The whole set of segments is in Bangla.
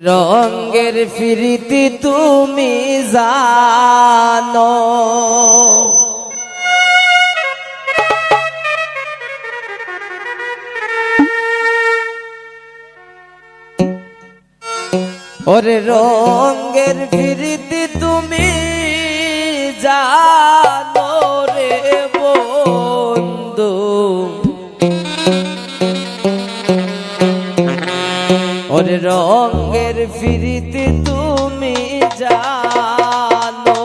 রঙের ফিরিতি তুমি জানো, ওরে রঙের ফিরিতি তুমি জানো রে বন্ধু, ওরে রঙের ফিরিতি তুমি জানো।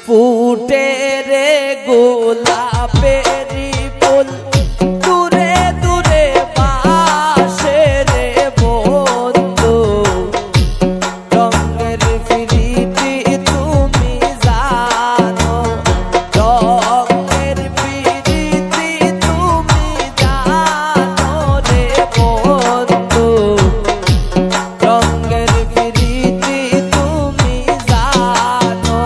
ফুটে রে গোলাপেরি ফুল দূরে দূরে পাশে রে বন্ধু, রঙের ফিরিতি তুমি জানো, রঙের ফিরিতি তুমি জানো রে বন্ধু, রঙের ফিরিতি তুমি জানো।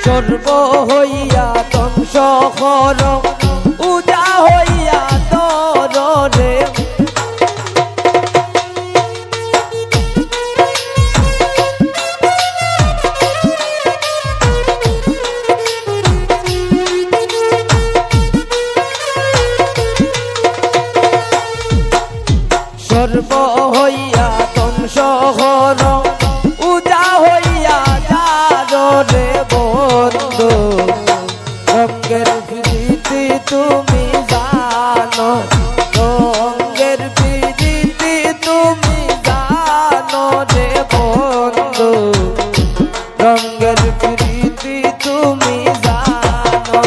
সর্ব হইয়া ধ্বংস কর উজা হইয়া তর রে, সর্ব হইয়া ধ্বংস কর উজা হইয়া যার রে বন্ধু, রঙের ফিরিতি তুমি জানো, রঙের ফিরিতি তুমি জানো রে বন্ধু, রঙের ফিরিতি তুমি জানো।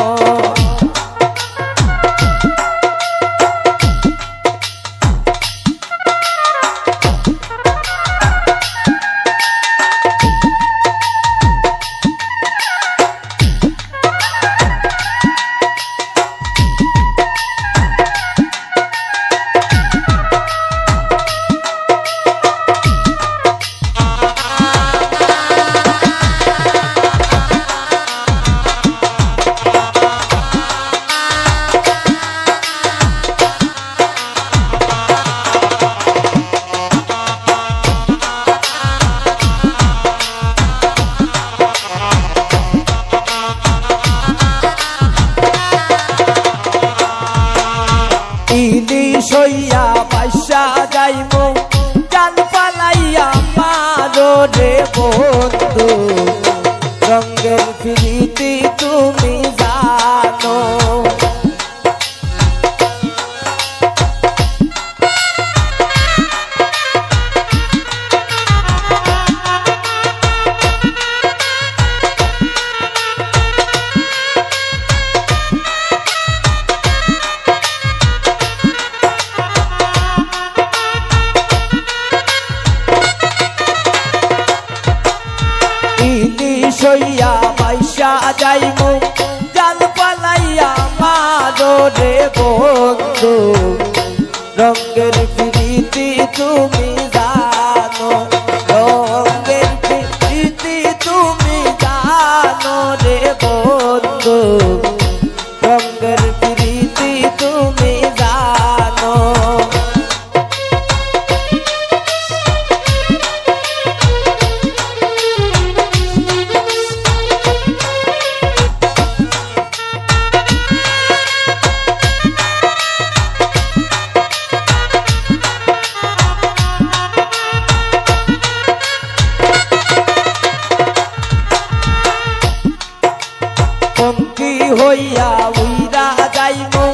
সইয়া বাইশা যাইমু জাল পালাইয়া মারো রে বন্ধু রঙের প্রীতি তুমি জানো রঙের প্রীতি তুমি জানো রে বন্ধু রঙের প্রীতি তুমি জানো পঙ্কি হইয়া উইরা যাইমু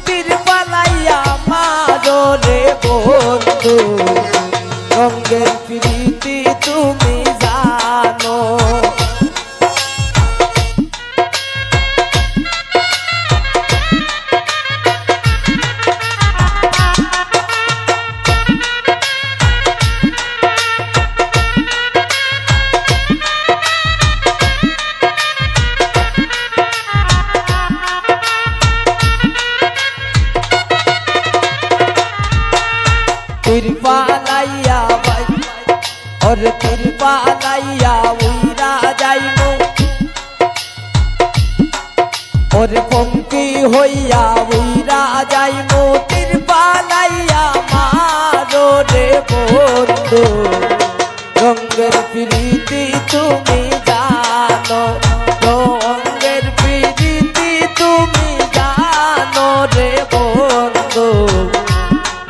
তীর পালাইয়া মারো রে বন্ধু রঙের প্রীতি তুমি জানো তিরপালাইয়া বাই और তিরপালাইয়া উইরা যাইমু और পঙ্কি হইয়া উইরা যাইমু তিরপালাইয়া মারো রে বন্ধু রঙের প্রীতি তুমি জানো রঙের প্রীতি তুমি জানো রে বন্ধু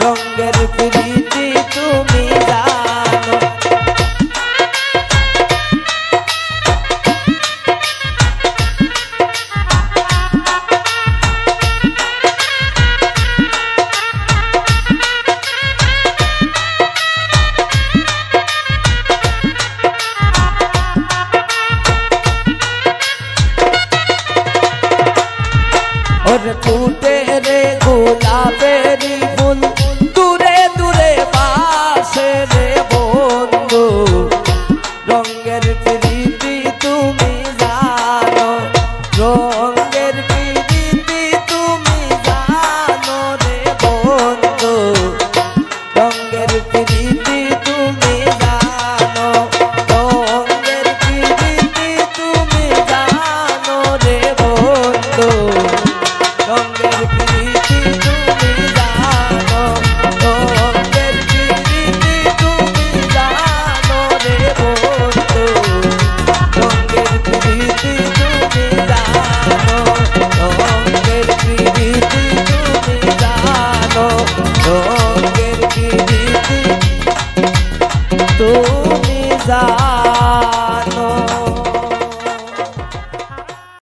রঙের প্রীতি তুমি জানো और फूटे रे गुलाबेरी फूल दूरे दूरे बासे रे बंधु रंगेर प्रীতি তুমি